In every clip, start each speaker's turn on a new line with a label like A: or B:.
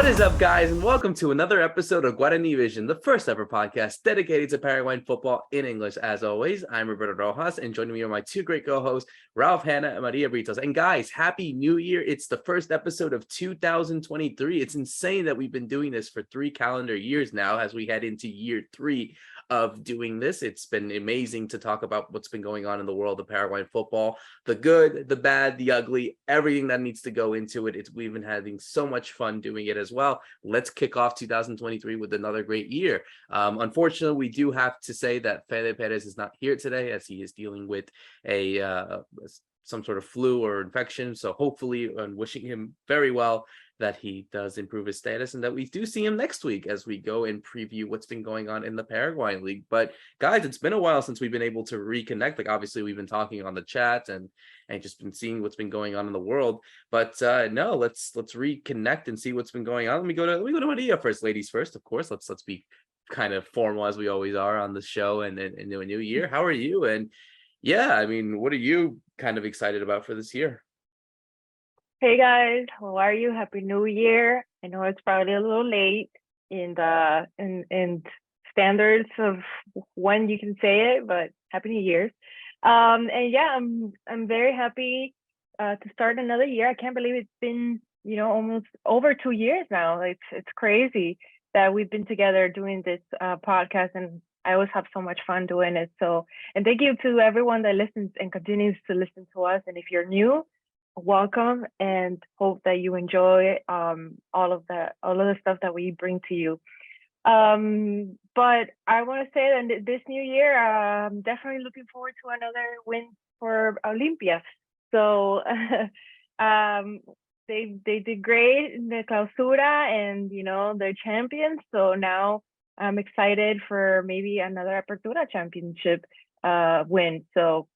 A: is up, guys, and welcome to another episode of Guarani Vision, the first ever podcast dedicated to Paraguayan football in English. As always, I'm Roberto Rojas, and joining me are my two great co-hosts, Ralph Hannah and Maria Britos. And guys, Happy New Year. It's the first episode of 2023. It's insane that we've been doing this for 3 calendar years now as we head into year 3 of doing this. It's been amazing to talk about what's been going on in the world of Paraguayan football, the good, the bad, the ugly, everything that needs to go into it. We've been having so much fun doing it as well. Let's kick off 2023 with another great year. Unfortunately, we do have to say that Fede Perez is not here today as he is dealing with some sort of flu or infection. So hopefully, and wishing him very well, that he does improve his status and that we do see him next week as we go and preview what's been going on in the Paraguayan League. But guys, it's been a while since we've been able to reconnect. Like, obviously we've been talking on the chat and just been seeing what's been going on in the world. But no, let's reconnect and see what's been going on. Let me go to Maria first, ladies first, of course. Let's be kind of formal as we always are on the show and into a new year. How are you? And yeah, I mean, what are you kind of excited about for this year?
B: Hey guys, how are you? Happy New Year. I know it's probably a little late in the in standards of when you can say it, but Happy New Year. And yeah, I'm very happy to start another year. I can't believe it's been, almost over 2 years now. It's crazy that we've been together doing this podcast, and I always have so much fun doing it. So, and thank you to everyone that listens and continues to listen to us. And if you're new, welcome, and hope that you enjoy all of the stuff that we bring to you. But I want to say that this new year, I'm definitely looking forward to another win for Olympia. So they did great in the Clausura, and they're champions. So now I'm excited for maybe another Apertura championship win. So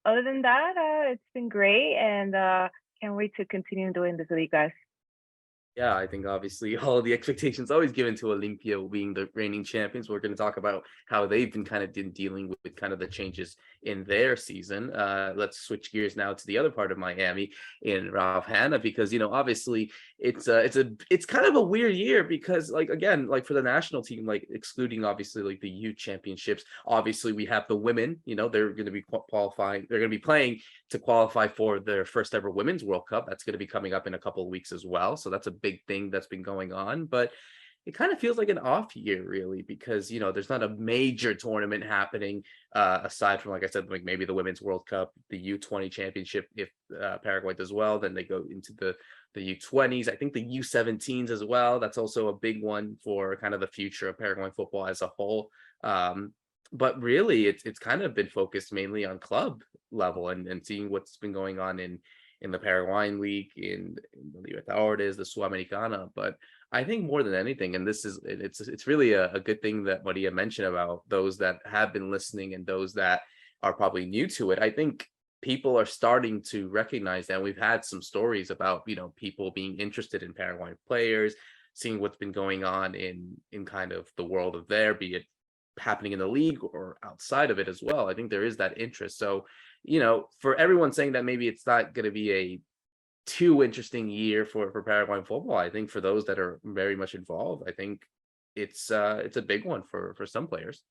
B: other than that, it's been great, and can't wait to continue doing this with you guys.
A: Yeah, I think obviously all of the expectations always given to Olympia being the reigning champions. We're going to talk about how they've been kind of dealing with kind of the changes in their season. Let's switch gears now to the other part of Miami in Ralph Hannah, because obviously it's kind of a weird year because, like, again, like for the national team, like excluding obviously like the youth championships, obviously we have the women. They're going to be qualifying. They're going to be playing to qualify for their first ever Women's World Cup. That's going to be coming up in a couple of weeks as well. So that's a big thing that's been going on, but it kind of feels like an off year really, because there's not a major tournament happening aside from, like I said, like maybe the Women's World Cup, the U20 championship. If Paraguay does well, then they go into the U20s. I think the U17s as well. That's also a big one for kind of the future of Paraguayan football as a whole. But really it's kind of been focused mainly on club level and seeing what's been going on in the Paraguayan League, in the Libertadores, the Sudamericana. But I think more than anything, and it's really a good thing that Maria mentioned about those that have been listening and those that are probably new to it. I think people are starting to recognize that. We've had some stories about, people being interested in Paraguayan players, seeing what's been going on in kind of the world of there, be it happening in the league or outside of it as well. I think there is that interest. So, for everyone saying that maybe it's not going to be a too interesting year for Paraguayan football, I think for those that are very much involved, I think it's a big one for some players.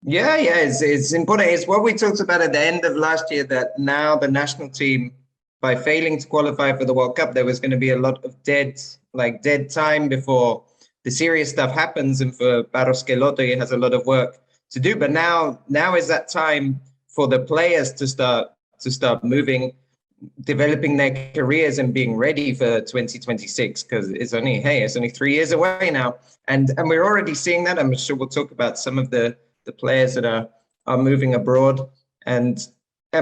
C: Yeah, it's important. It's what we talked about at the end of last year, that now the national team, by failing to qualify for the World Cup, there was going to be a lot of dead time before the serious stuff happens, and for Barros Quelote has a lot of work to do. But now is that time for the players to start moving, developing their careers and being ready for 2026, because it's only 3 years away now, and we're already seeing that. I'm sure we'll talk about some of the players that are moving abroad, and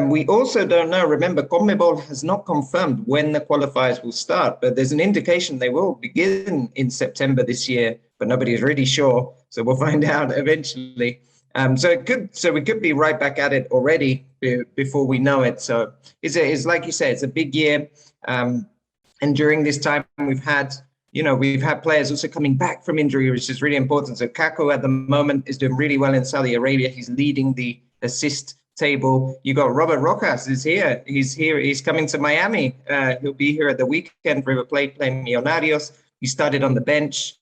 C: we also don't know. Remember, CONMEBOL has not confirmed when the qualifiers will start, but there's an indication they will begin in September this year, but nobody is really sure, so we'll find out eventually. So we could be right back at it already before we know it. So it's like you say, it's a big year. And during this time, we've had players also coming back from injury, which is really important. So Kako at the moment is doing really well in Saudi Arabia. He's leading the assist table. You got Robert Rojas is here. He's here. He's coming to Miami. He'll be here at the weekend. River Plate playing Millonarios. He started on the bench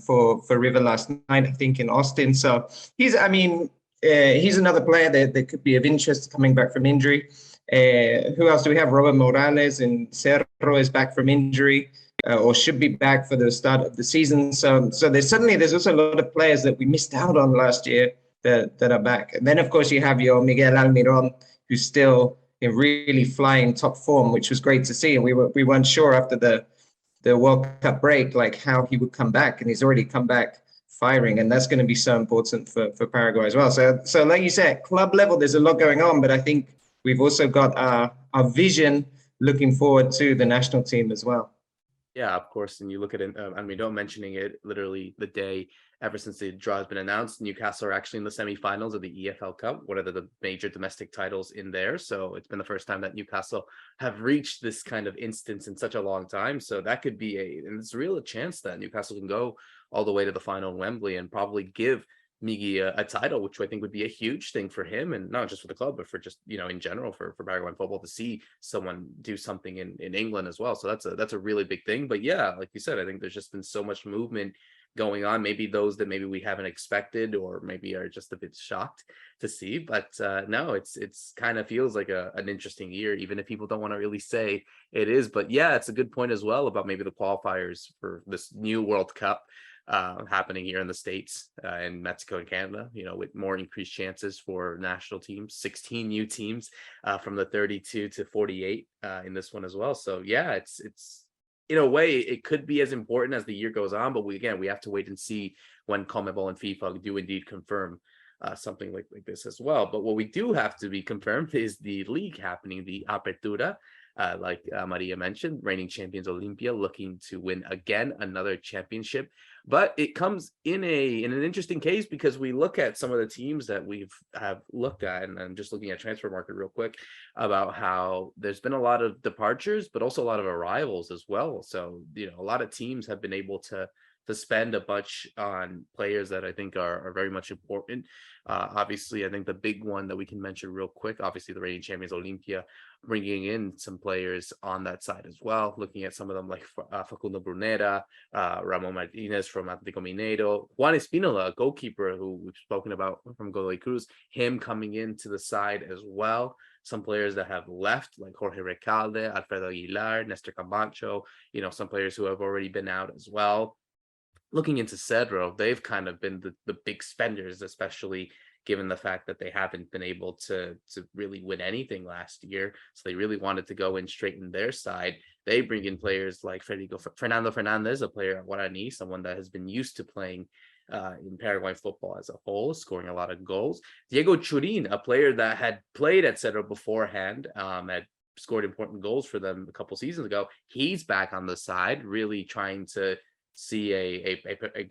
C: for River last night, I think, in Austin. So he's another player that could be of interest coming back from injury. Who else do we have? Robert Morales and Cerro is back from injury. Or should be back for the start of the season. So there's also a lot of players that we missed out on last year that are back. And then of course you have your Miguel Almiron, who's still in really flying top form, which was great to see. And we weren't sure after the World Cup break, like how he would come back, and he's already come back firing, and that's going to be so important for Paraguay as well. So like you said, club level, there's a lot going on, but I think we've also got our vision looking forward to the national team as well.
A: Yeah, of course. And you look at it, don't mentioning it literally the day ever since the draw has been announced, Newcastle are actually in the semifinals of the EFL Cup, one of the major domestic titles in there. So it's been the first time that Newcastle have reached this kind of instance in such a long time. So that could be and it's a real chance that Newcastle can go all the way to the final in Wembley and probably give Miggy a title, which I think would be a huge thing for him, and not just for the club, but for just, in general for Paraguayan football, to see someone do something in England as well. So that's a really big thing. But yeah, like you said, I think there's just been so much movement going on, maybe those that maybe we haven't expected or maybe are just a bit shocked to see. But no, it's kind of feels like an interesting year, even if people don't want to really say it is. But yeah, it's a good point as well about maybe the qualifiers for this new World Cup happening here in the States and Mexico and Canada, with more increased chances for national teams, 16 new teams from the 32 to 48 in this one as well. So yeah, it's in a way it could be as important as the year goes on, but we have to wait and see when CONMEBOL and FIFA do indeed confirm something like this as well. But what we do have to be confirmed is the league happening, the Apertura. Like Maria mentioned, reigning champions Olimpia looking to win again another championship. But it comes in an interesting case because we look at some of the teams that have looked at, and I'm just looking at transfer market real quick, about how there's been a lot of departures, but also a lot of arrivals as well. So, a lot of teams have been able to spend a bunch on players that I think are very much important. Obviously, I think the big one that we can mention real quick, obviously the reigning champions Olimpia, bringing in some players on that side as well, looking at some of them like Facundo Brunera, Ramon Martinez from Atlético Mineiro, Juan Espinola, a goalkeeper who we've spoken about from Godoy Cruz, him coming into the side as well. Some players that have left, like Jorge Recalde, Alfredo Aguilar, Nestor Camacho, some players who have already been out as well. Looking into Cedro, they've kind of been the big spenders, especially given the fact that they haven't been able to really win anything last year. So they really wanted to go in straight in their side. They bring in players like Fernando Fernandez, a player at Guarani, someone that has been used to playing in Paraguayan football as a whole, scoring a lot of goals. Diego Churin, a player that had played at Cedro beforehand, had scored important goals for them a couple seasons ago. He's back on the side, really trying to see a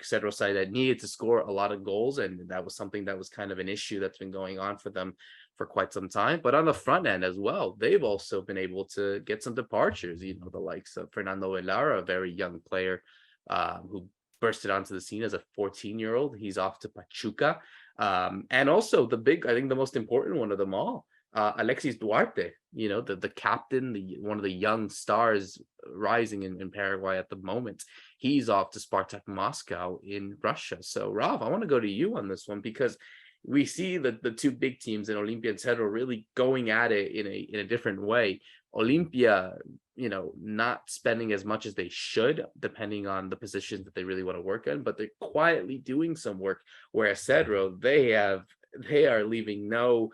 A: Cedro side that needed to score a lot of goals, and that was something that was kind of an issue that's been going on for them for quite some time. But on the front end as well, they've also been able to get some departures, the likes of Fernando Velara, a very young player who bursted onto the scene as a 14-year-old. He's off to Pachuca. And also I think the most important one of them all, Alexis Duarte, the captain, one of the young stars rising in Paraguay at the moment. He's off to Spartak Moscow in Russia. So, Ralph, I want to go to you on this one because we see the two big teams in Olimpia and Cedro really going at it in a different way. Olimpia, not spending as much as they should, depending on the positions that they really want to work in, but they're quietly doing some work. Whereas Cedro, they are leaving no.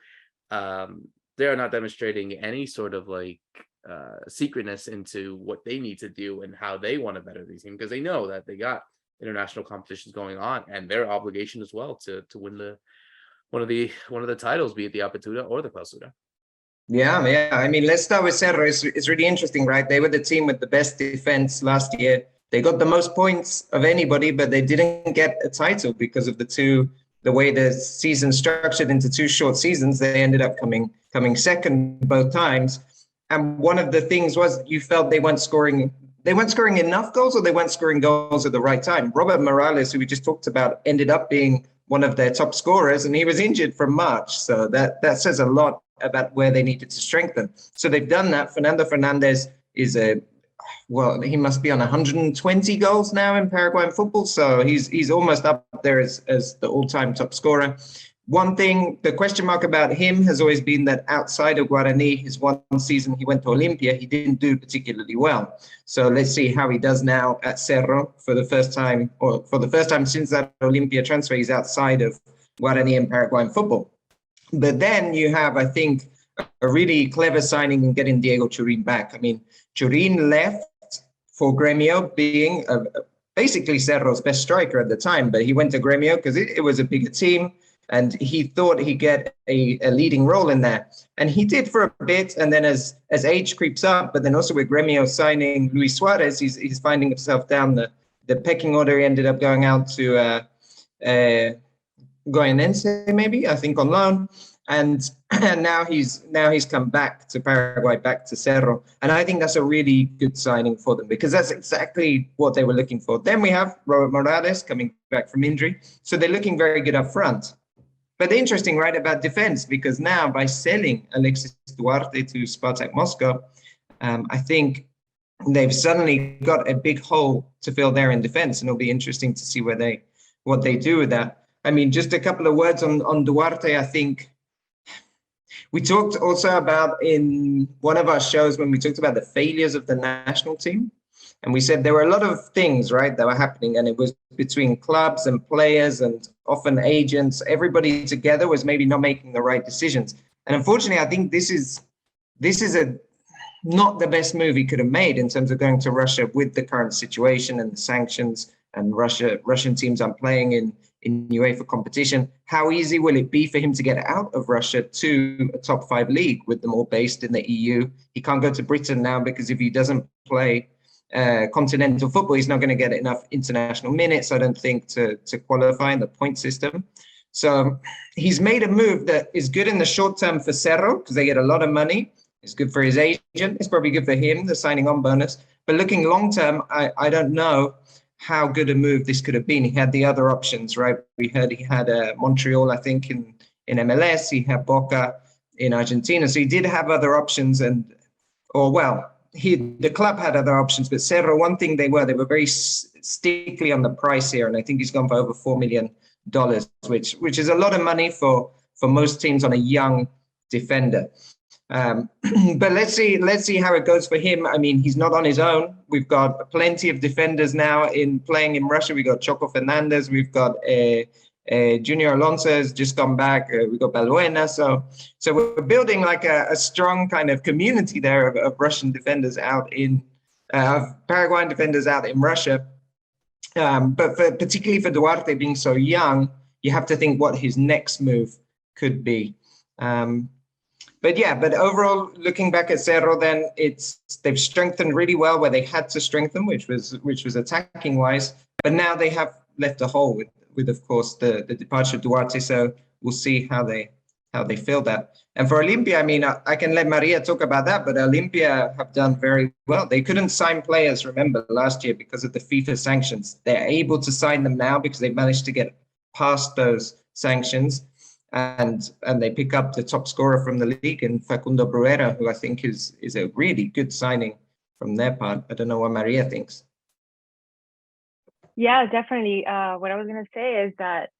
A: They are not demonstrating any sort of secretness into what they need to do and how they want to better these teams, because they know that they got international competitions going on and their obligation as well to win one of the titles, be it the Apertura or the Clausura.
C: Yeah. I mean, let's start with Cerro. It's really interesting, right? They were the team with the best defense last year. They got the most points of anybody, but they didn't get a title because of the way the season structured into two short seasons. They ended up coming second both times. And one of the things was you felt they weren't scoring enough goals, or they weren't scoring goals at the right time. Robert Morales, who we just talked about, ended up being one of their top scorers, and he was injured from March. So that says a lot about where they needed to strengthen. So they've done that. Fernando Fernandez is he must be on 120 goals now in Paraguayan football. So he's almost up there as the all-time top scorer. One thing, the question mark about him has always been that outside of Guarani, his one season he went to Olympia, he didn't do particularly well. So let's see how he does now at Cerro for the first time since that Olympia transfer. He's outside of Guarani and Paraguayan football. But then you have, I think, a really clever signing in getting Diego Churin back. I mean, Churin left for Gremio, being basically Cerro's best striker at the time, but he went to Gremio because it was a bigger team. And he thought he'd get a leading role in there. And he did for a bit. And then as age creeps up, but then also with Gremio signing Luis Suarez, he's finding himself down the pecking order. He ended up going out to Goyanense, maybe, I think, on loan. And now he's come back to Paraguay, back to Cerro. And I think that's a really good signing for them because that's exactly what they were looking for. Then we have Robert Morales coming back from injury. So they're looking very good up front. But interesting, right, about defense, because now by selling Alexis Duarte to Spartak Moscow, I think they've suddenly got a big hole to fill there in defense, and it'll be interesting to see what they do with that. I mean, just a couple of words on Duarte. I think we talked also about in one of our shows when we talked about the failures of the national team. And we said there were a lot of things, right, that were happening, and it was between clubs and players and often agents. Everybody together was maybe not making the right decisions. And unfortunately, I think this is not the best move he could have made in terms of going to Russia with the current situation and the sanctions and Russian teams aren't playing in UEFA competition. How easy will it be for him to get out of Russia to a top 5 league with them all based in the EU? He can't go to Britain now because if he doesn't play continental football, he's not going to get enough international minutes, I don't think, to qualify in the point system. So he's made a move that is good in the short term for Cerro because they get a lot of money. It's good for his agent. It's probably good for him, the signing on bonus. But looking long term, I don't know how good a move this could have been. He had the other options, right? We heard he had Montreal, I think, in MLS. He had Boca in Argentina. So he did have other options the club had other options, but Cerro, one thing they were very stickly on the price here, and I think he's gone for over $4 million, which is a lot of money for most teams on a young defender. But let's see how it goes for him. I mean, he's not on his own. We've got plenty of defenders now playing in Russia. We've got Choco Fernandez. We've got Junior Alonso has just come back. We've got Balbuena. So we're building like a strong kind of community there of Russian defenders Paraguayan defenders out in Russia. But particularly for Duarte being so young, you have to think what his next move could be. But overall, looking back at Cerro, then they've strengthened really well where they had to strengthen, which was attacking wise. But now they have left a hole with of course the departure of Duarte. So we'll see how they fill that. And for Olympia, I mean, I can let Maria talk about that, but Olympia have done very well. They couldn't sign players, remember, last year because of the FIFA sanctions. They're able to sign them now because they managed to get past those sanctions. And they pick up the top scorer from the league in Facundo Bruera, who I think is a really good signing from their part. I don't know what Maria thinks.
B: Yeah, definitely. What I was going to say is that,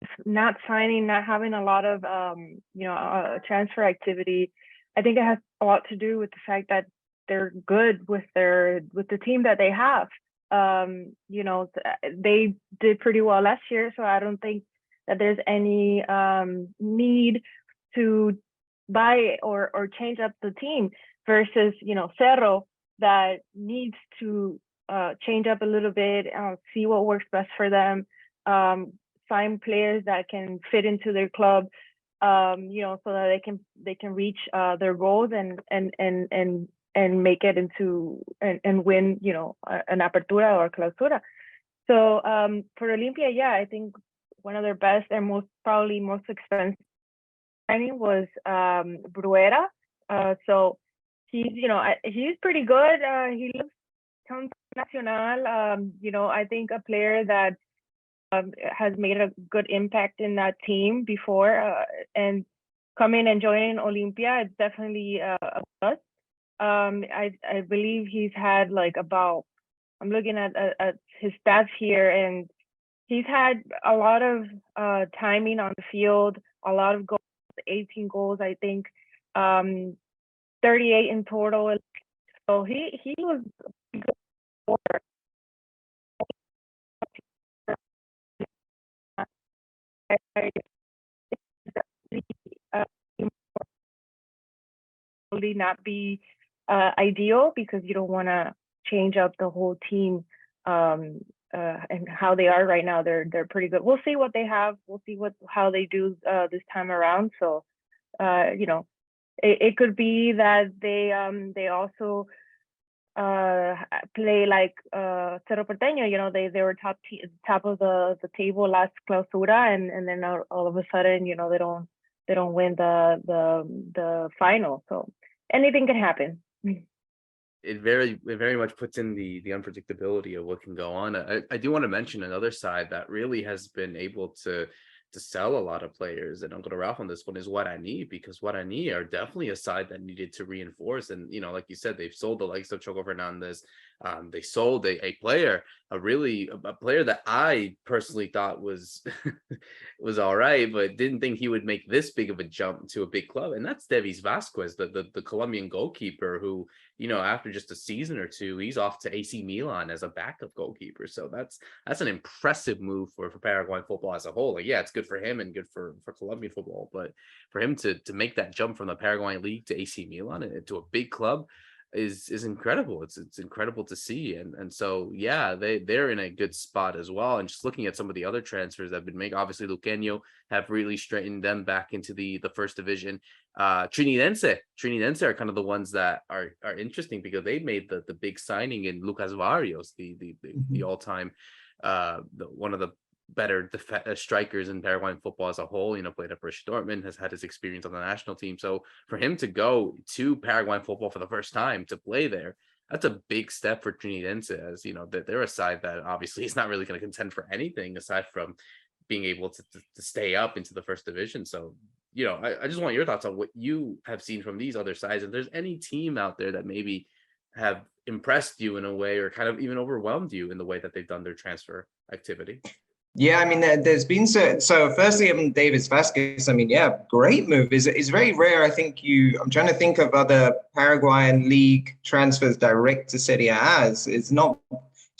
B: it's not signing, not having a lot of, transfer activity. I think it has a lot to do with the fact that they're good with the team that they have. They did pretty well last year, so I don't think that there's any need to buy or change up the team versus, Cerro that needs to change up a little bit, see what works best for them, find players that can fit into their club, so that they can reach their goals and make it into and win, an Apertura or Clausura. So for Olympia, yeah, I think one of their best and most expensive signing was Bruera. So he's pretty good. He comes Nacional, I think a player that has made a good impact in that team before, and coming and joining Olympia, it's definitely a plus. I believe he's had like about, I'm looking at his stats here, and he's had a lot of timing on the field, a lot of goals, 18 goals, I think, 38 in total. So he was a good scorer. Probably not be ideal, because you don't want to change up the whole team, and how they are right now. They're pretty good. We'll see what they have. We'll see how they do this time around. So it could be that they also play like Cerro Porteño. They were top of the table last clausura, and then all of a sudden, they don't win the final. So anything can happen.
A: It very much puts in the unpredictability of what can go on. I do want to mention another side that really has been able to sell a lot of players, and I'll go to Ralph on this one, is Guarani, because Guarani are definitely a side that needed to reinforce. And like you said, they've sold the likes of Choco Fernandez. They sold a player, a player that I personally thought was was all right, but didn't think he would make this big of a jump to a big club. And that's Devis Vasquez, the Colombian goalkeeper, who, after just a season or two, he's off to AC Milan as a backup goalkeeper. So that's an impressive move for Paraguayan football as a whole. Like, yeah, it's good for him and good for Colombian football, but for him to make that jump from the Paraguayan league to AC Milan and to a big club is incredible. It's incredible to see. And so, yeah, they're in a good spot as well. And just looking at some of the other transfers that have been made, obviously Luqueño have really straightened them back into the first division. Trinidense are kind of the ones that are interesting, because they made the big signing in Lucas Barrios, the all-time one of the better strikers in Paraguayan football as a whole. Played at Borussia Dortmund, has had his experience on the national team. So for him to go to Paraguayan football for the first time to play there, that's a big step for Trinidense, as that they're a side that obviously is not really going to contend for anything aside from being able to stay up into the first division. So I just want your thoughts on what you have seen from these other sides. If there's any team out there that maybe have impressed you in a way, or kind of even overwhelmed you in the way that they've done their transfer activity.
C: Yeah, I mean, there's been so firstly, Davis Vasquez, I mean, yeah, great move. Is very rare. I think I'm trying to think of other Paraguayan league transfers direct to Serie A. It's not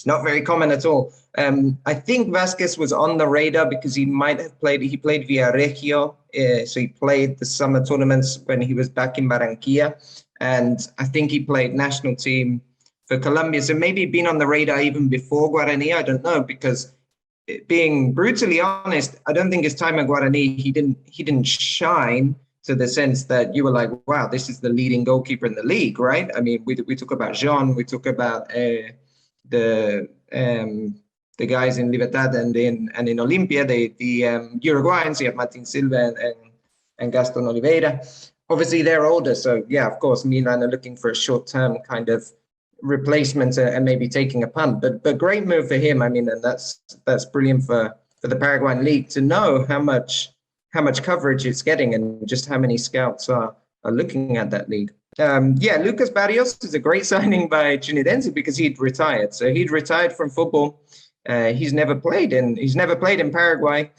C: very common at all. I think Vasquez was on the radar because he played via Regio, so he played the summer tournaments when he was back in Barranquilla, and I think he played national team for Colombia. So maybe been on the radar even before Guarani. I don't know, because being brutally honest, I don't think his time at Guarani, he didn't shine to the sense that you were like, wow, this is the leading goalkeeper in the league, right? I mean, we talk about Jean, we talk about the guys in Libertad and in Olympia, the Uruguayans. You have Martin Silva and Gaston Oliveira. Obviously, they're older, so yeah, of course, Milan are looking for a short-term kind of replacement and maybe taking a punt, but great move for him. I mean, and that's brilliant for the Paraguayan league to know how much coverage it's getting and just how many scouts are looking at that league. Lucas Barrios is a great signing by Trinidense because he'd retired. So he'd retired from football. He's never played in Paraguay.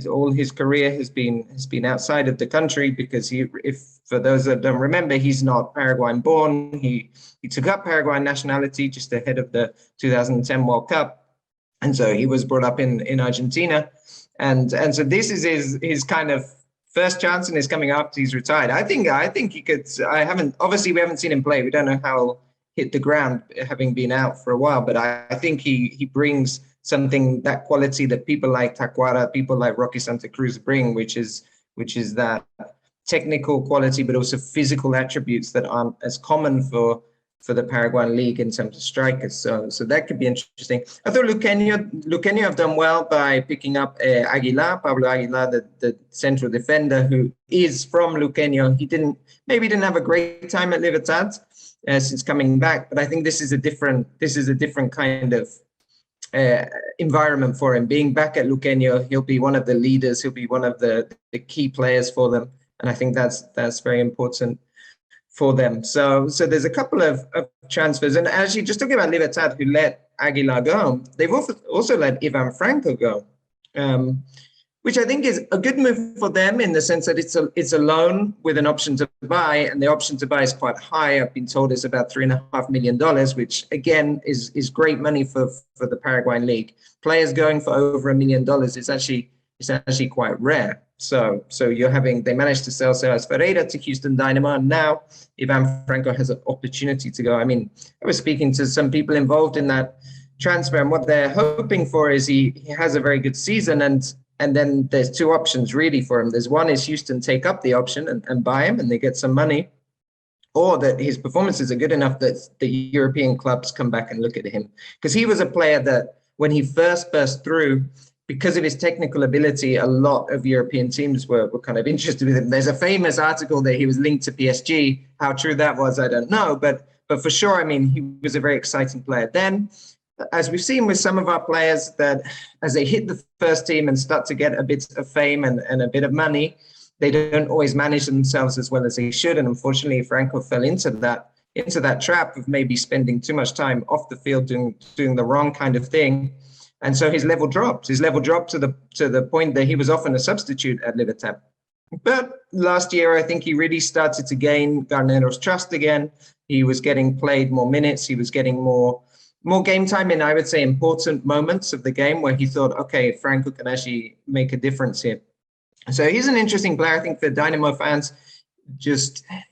C: All his career has been outside of the country, because for those that don't remember, he's not Paraguayan born. He took up Paraguayan nationality just ahead of the 2010 World Cup, and so he was brought up in Argentina, and so this is his kind of first chance, and he's coming up. He's retired. I think he could. We haven't seen him play. We don't know how he'll hit the ground, having been out for a while, but I think he brings something, that quality that people like Tacuara, people like Rocky Santa Cruz bring, which is that technical quality, but also physical attributes that aren't as common for the Paraguayan league in terms of strikers. So that could be interesting. I thought Luqueño have done well by picking up Pablo Aguilar, the central defender, who is from Luqueño. He didn't have a great time at Libertad, since coming back. But I think this is a different kind of environment for him. Being back at Luqueño, he'll be one of the leaders. He'll be one of the key players for them, and I think that's very important for them. So there's a couple of transfers, and actually, just talking about Libertad, who let Aguilar go, they've also let Ivan Franco go, which I think is a good move for them in the sense that it's a loan with an option to buy, and the option to buy is quite high. I've been told it's about $3.5 million, which again is great money for the Paraguayan league. Players going for over $1 million is actually quite rare. So they managed to sell Sebas Ferreira to Houston Dynamo, and now Ivan Franco has an opportunity to go. I mean, I was speaking to some people involved in that transfer, and what they're hoping for is he has a very good season, and then there's two options really for him. There's one is Houston take up the option and buy him and they get some money, or that his performances are good enough that the European clubs come back and look at him. Because he was a player that when he first burst through, because of his technical ability, a lot of European teams were kind of interested in him. There's a famous article that he was linked to PSG. How true that was, I don't know. But for sure, I mean, he was a very exciting player. Then, as we've seen with some of our players, that as they hit the first team and start to get a bit of fame and a bit of money, they don't always manage themselves as well as they should. And unfortunately, Franco fell into that trap of maybe spending too much time off the field doing the wrong kind of thing. And so his level dropped. His level dropped to the point that he was often a substitute at Libertad. But last year, I think he really started to gain Garnero's trust again. He was getting played more minutes. He was getting more game time in, I would say, important moments of the game where he thought, okay, Franco can actually make a difference here. So he's an interesting player, I think, for Dynamo fans.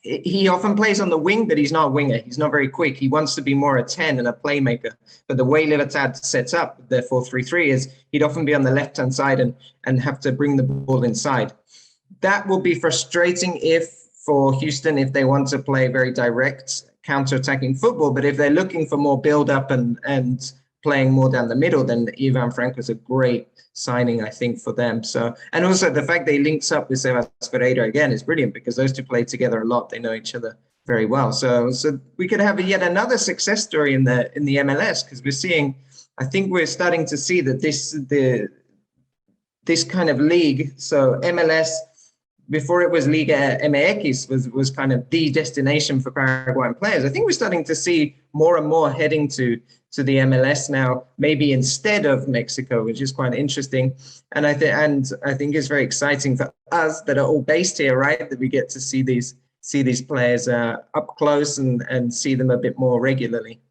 C: He often plays on the wing, but he's not a winger. He's not very quick. He wants to be more a 10 and a playmaker. But the way Libertad sets up their 4-3-3 is he'd often be on the left-hand side and have to bring the ball inside. That will be frustrating for Houston if they want to play very direct counter-attacking football. But if they're looking for more build-up and playing more down the middle, then Ivan Franco is a great signing, I think, for them. So, and also the fact they links up with Sebas Ferreira again is brilliant because those two play together a lot. They know each other very well. So we could have yet another success story in the MLS, because we're starting to see that this kind of league. So MLS, before it was Liga MX, was kind of the destination for Paraguayan players. I think we're starting to see more and more heading to the MLS now, maybe instead of Mexico, which is quite interesting. And I think it's very exciting for us that are all based here, right? That we get to see these players up close and see them a bit more regularly.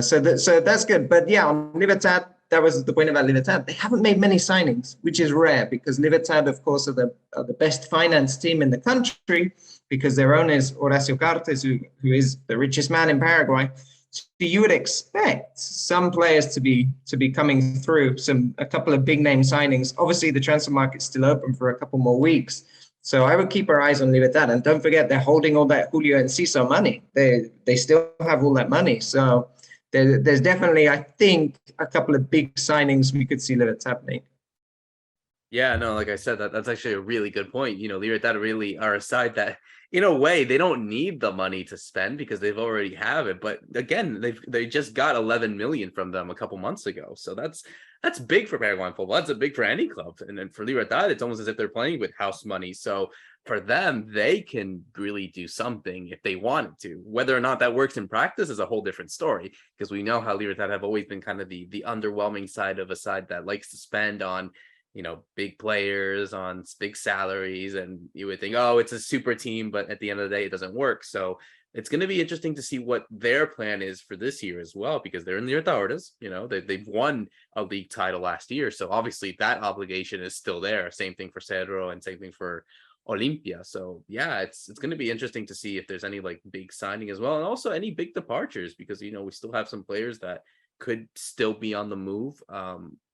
C: So that's good. But yeah, on Libertad, that was the point about Libertad. They haven't made many signings, which is rare because Libertad, of course, are the best financed team in the country because their owner is Horacio Cartes, who is the richest man in Paraguay. So you would expect some players to be coming through, a couple of big name signings. Obviously, the transfer market's still open for a couple more weeks. So I would keep our eyes on Libertad. And don't forget, they're holding all that Julio Enciso money. They still have all that money. So there's definitely, I think, a couple of big signings we could see Libertad make.
A: Yeah, no, like I said, that's actually a really good point. You know, Libertad really are a side that, in a way, they don't need the money to spend because they've already have it. But again, they just got 11 million from them a couple months ago. So that's big for Paraguayan football. That's big for any club. And then for Libertad, it's almost as if they're playing with house money. So for them, they can really do something if they wanted to. Whether or not that works in practice is a whole different story, because we know how Libertad have always been kind of the underwhelming side of a side that likes to spend on, you know, big players, on big salaries, and you would think, oh, it's a super team, but at the end of the day, it doesn't work. So it's going to be interesting to see what their plan is for this year as well, because they're in the Libertadores. You know, they've won a league title last year, so obviously that obligation is still there. Same thing for Cerro and same thing for Olimpia. So yeah, it's going to be interesting to see if there's any like big signing as well, and also any big departures, because, you know, we still have some players that could still be on the move.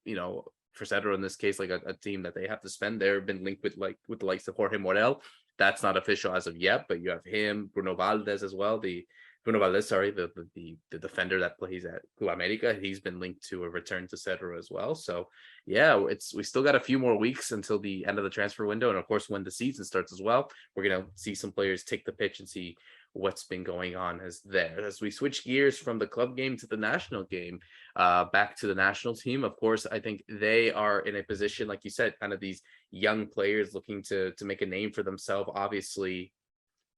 A: You know, for Cedro in this case, like a team that they have to spend, they've been linked with the likes of Jorge Morel. That's not official as of yet, but you have him, Bruno Valdez as well. The defender that plays at Club America, he's been linked to a return to Cedro as well. So yeah, we still got a few more weeks until the end of the transfer window, and of course when the season starts as well, we're gonna see some players take the pitch and see what's been going on as we switch gears from the club game to the national game, back to the national team. Of course, I think they are in a position, like you said, kind of these young players looking to make a name for themselves. Obviously,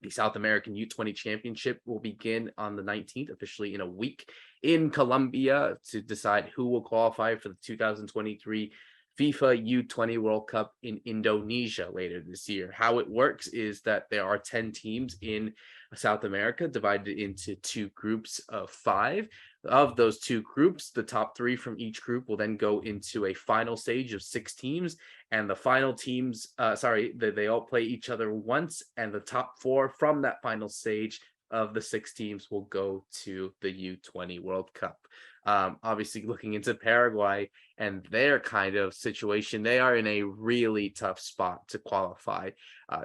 A: the South American U20 Championship will begin on the 19th, officially in a week, in Colombia, to decide who will qualify for the 2023 FIFA U20 World Cup in Indonesia later this year. How it works is that there are 10 teams in South America divided into two groups of 5. Of those two groups, the top 3 from each group will then go into a final stage of 6 teams, and the final teams, they all play each other once, and the top 4 from that final stage of the 6 teams will go to the U20 World Cup. Obviously, looking into Paraguay and their kind of situation, they are in a really tough spot to qualify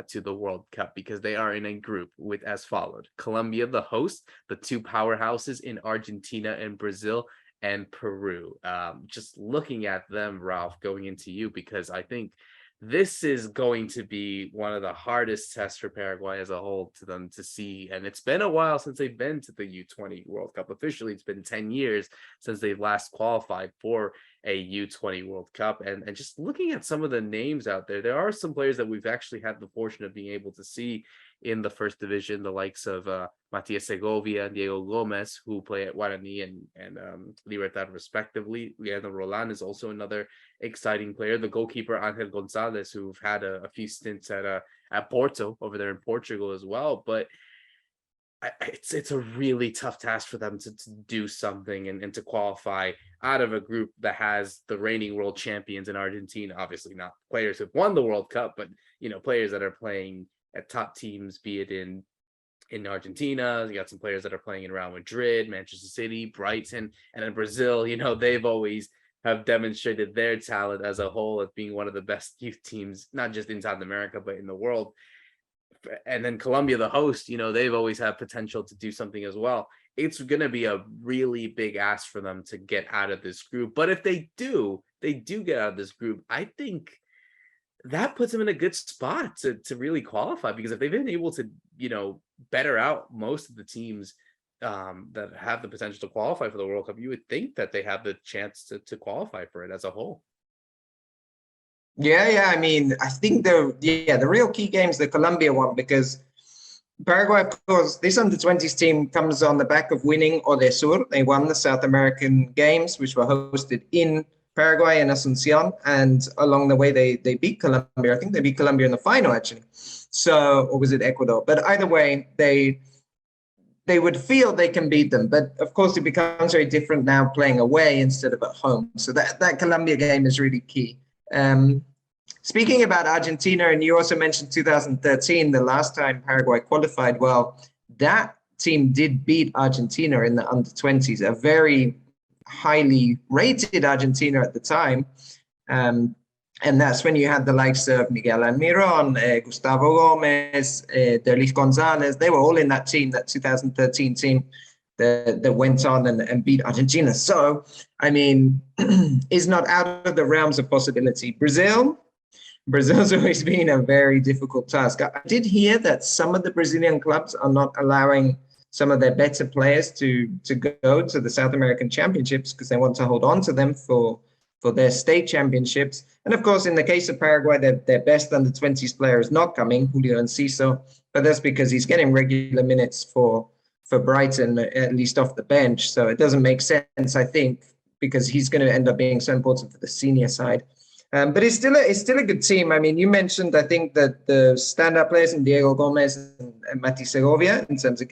A: to the World Cup, because they are in a group with as followed: Colombia, the host, the 2 powerhouses in Argentina and Brazil, and Peru. Just looking at them, Ralph, going into you, because I think this is going to be one of the hardest tests for Paraguay as a whole to them to see. And it's been a while since they've been to the U20 World Cup. Officially, it's been 10 years since they've last qualified for a U20 World Cup. And just looking at some of the names out there, there are some players that we've actually had the fortune of being able to see in the first division, the likes of Matias Segovia and Diego Gomez, who play at Guarani and Libertad respectively. Leandro Roland is also another exciting player. The goalkeeper Angel Gonzalez, who've had a few stints at Porto over there in Portugal as well. But it's a really tough task for them to do something and to qualify out of a group that has the reigning world champions in Argentina. Obviously not players who've won the World Cup, but players that are playing at top teams, be it in Argentina. You got some players that are playing in Real Madrid, Manchester City, Brighton, and in Brazil. They've always have demonstrated their talent as a whole as being one of the best youth teams, not just in South America, but in the world. And then Colombia, the host, they've always had potential to do something as well. It's going to be a really big ask for them to get out of this group. But if they do get out of this group, I think that puts them in a good spot to really qualify, because if they've been able to, better out most of the teams that have the potential to qualify for the World Cup, you would think that they have the chance to qualify for it as a whole.
C: Yeah. I mean, I think the real key game is the Colombia one, because Paraguay, of course, this under-20s team comes on the back of winning Odesur. They won the South American games, which were hosted in Paraguay and Asunción, and along the way they beat Colombia. I think they beat Colombia in the final, actually. So, or was it Ecuador? But either way, they would feel they can beat them. But of course, it becomes very different now playing away instead of at home. So that Colombia game is really key. Speaking about Argentina, and you also mentioned 2013, the last time Paraguay qualified. Well, that team did beat Argentina in the under-20s, a very highly rated Argentina at the time. And that's when you had the likes of Miguel Almiron, Gustavo Gomez, Derlis Gonzalez. They were all in that team, that 2013 team that went on and beat Argentina. So, I mean, is not out of the realms of possibility. Brazil's always been a very difficult task. I did hear that some of the Brazilian clubs are not allowing some of their better players to go to the South American Championships because they want to hold on to them for their state championships. And of course, in the case of Paraguay, their best under-20s player is not coming, Julio Enciso, but that's because he's getting regular minutes for Brighton, at least off the bench. So it doesn't make sense, I think, because he's going to end up being so important for the senior side. But it's still a good team. I mean, you mentioned, I think, that the standout players in Diego Gomez and Mati Segovia in terms of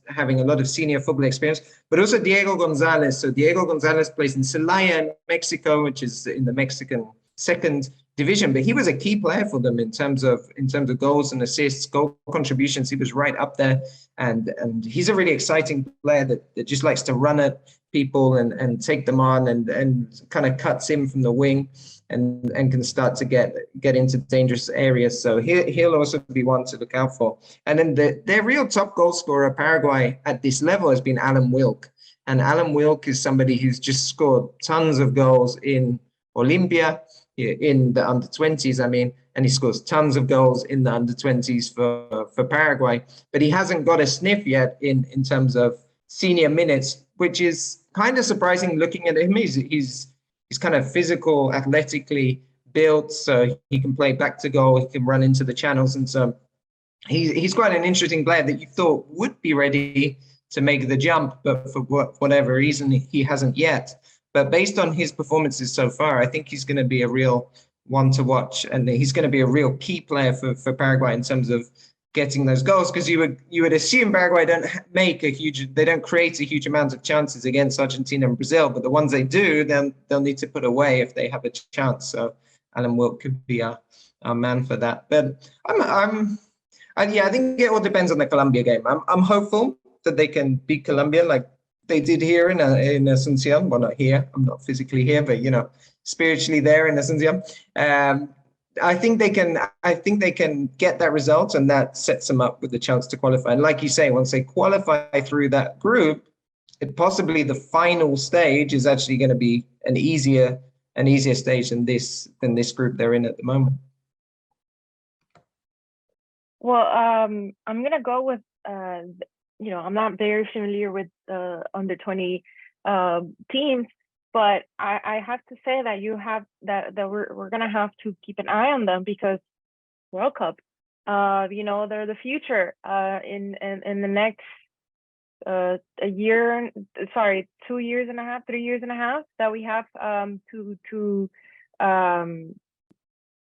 C: having a lot of senior football experience, but also Diego Gonzalez. So Diego Gonzalez plays in Celaya in Mexico, which is in the Mexican second division. But he was a key player for them in terms of goals and assists, goal contributions. He was right up there, and he's a really exciting player that just likes to run at people and take them on and kind of cuts in from the wing and can start to get into dangerous areas. So he'll also be one to look out for. And then their real top goal scorer, Paraguay, at this level has been Alan Wilk. And Alan Wilk is somebody who's just scored tons of goals in Olympia. in the under 20s. I mean, and he scores tons of goals in the under 20s for Paraguay, but he hasn't got a sniff yet in terms of senior minutes, which is kind of surprising looking at him. He's kind of physical, athletically built, so he can play back to goal, he can run into the channels, and so he's quite an interesting player that you thought would be ready to make the jump, but for whatever reason, he hasn't yet. But based on his performances so far, I think he's going to be a real one to watch, and he's going to be a real key player for Paraguay in terms of getting those goals, because you would assume Paraguay they don't create a huge amount of chances against Argentina and Brazil, but the ones they do, then they'll need to put away if they have a chance. So Alan Wilk could be our man for that. But I think it all depends on the Colombia game. I'm hopeful that they can beat Colombia like they did here in Asuncion. Well, not here. I'm not physically here, but spiritually there in Asuncion. I think they can get that result, and that sets them up with the chance to qualify. And like you say, once they qualify through that group, possibly the final stage is actually going to be an easier stage than this group they're in at the moment.
B: Well, I'm gonna go with I'm not very familiar with under 20 teams, but I have to say that we're gonna have to keep an eye on them, because World Cup, they're the future in the next 2 years and a half, 3 years and a half that we have to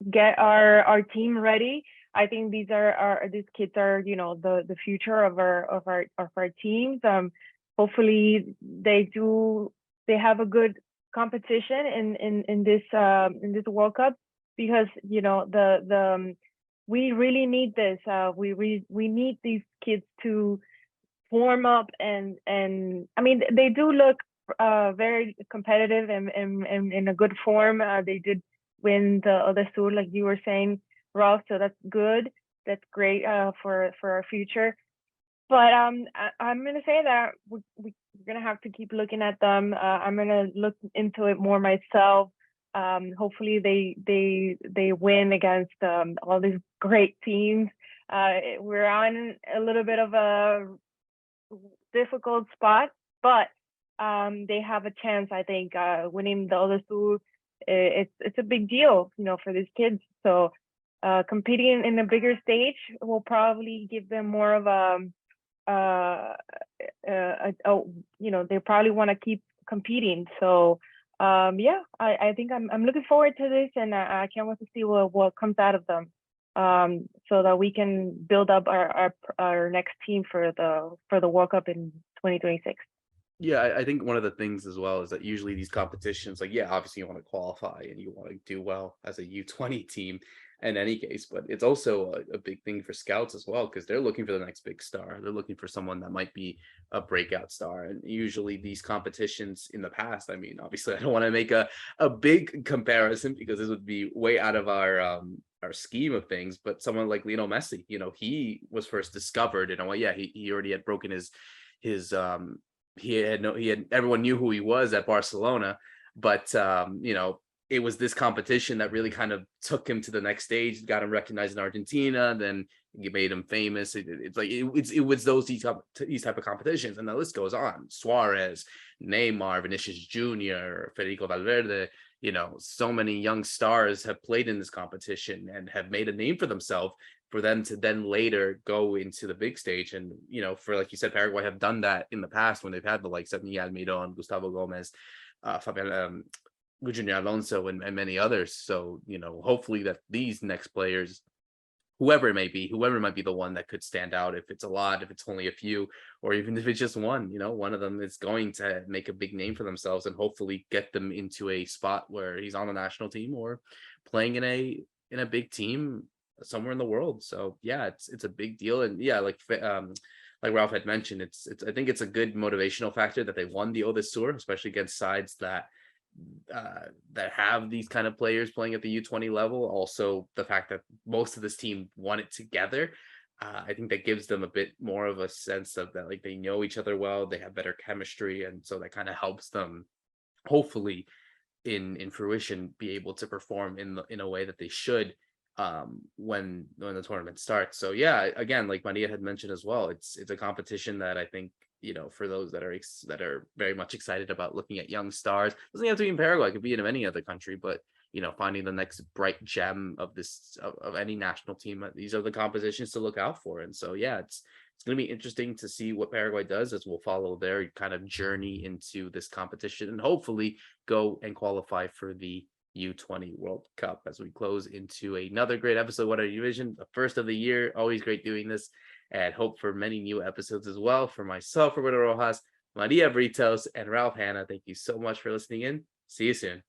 B: get our team ready. I think these kids are the future of our teams. Hopefully they have a good competition in this World Cup, because we really need this. We need these kids to form up, and I mean, they do look very competitive and in a good form. They did win the other Sur, like you were saying, Ralph, so that's good. That's great for our future. But I'm gonna say that we're gonna have to keep looking at them. I'm gonna look into it more myself. Hopefully they win against all these great teams. We're on a little bit of a difficult spot, but they have a chance. I think winning the other Sur, it's a big deal, for these kids. So competing in a bigger stage will probably give them more of they probably want to keep competing. So I think I'm looking forward to this, and I can't wait to see what comes out of them, so that we can build up our next team for the World Cup in 2026.
A: Yeah, I think one of the things as well is that usually these competitions, obviously you want to qualify and you want to do well as a U20 team in any case, but it's also a big thing for scouts as well, because they're looking for the next big star. They're looking for someone that might be a breakout star. And usually these competitions in the past, I mean, obviously I don't want to make a big comparison, because this would be way out of our scheme of things, but someone like Lionel Messi, he was first discovered he already had broken his everyone knew who he was at Barcelona, but it was this competition that really kind of took him to the next stage, got him recognized in Argentina, then it made him famous. It was these type of competitions, and the list goes on. Suarez, Neymar, Vinicius Jr., Federico Valverde, so many young stars have played in this competition and have made a name for themselves, for them to then later go into the big stage. And, for, like you said, Paraguay have done that in the past when they've had the likes of Miguel Mirón, Gustavo Gomez, Fabian Junior Alonso, and many others. So, hopefully that these next players, whoever might be the one that could stand out, if it's a lot, if it's only a few, or even if it's just one, one of them is going to make a big name for themselves and hopefully get them into a spot where he's on the national team or playing in a big team somewhere in the world. So yeah, it's a big deal. And yeah, like Ralph had mentioned, it's I think it's a good motivational factor that they won the Eau Sur, especially against sides that have these kind of players playing at the U20 level. Also, the fact that most of this team won it together, I think that gives them a bit more of a sense of that, they know each other well, they have better chemistry, and so that kind of helps them hopefully in fruition be able to perform in a way that they should when the tournament starts. So yeah, again, like Maria had mentioned as well, it's a competition that I think, for those that are very much excited about looking at young stars, doesn't have to be in Paraguay, it could be in any other country, but finding the next bright gem of this of any national team, these are the competitions to look out for. And so yeah, it's going to be interesting to see what Paraguay does, as we'll follow their kind of journey into this competition and hopefully go and qualify for the U20 World Cup as we close into another great episode of Guarani Vision, the first of the year. Always great doing this, and hope for many new episodes as well. For myself, Roberto Rojas, Maria Britos, and Ralph Hannah, thank you so much for listening in. See you soon.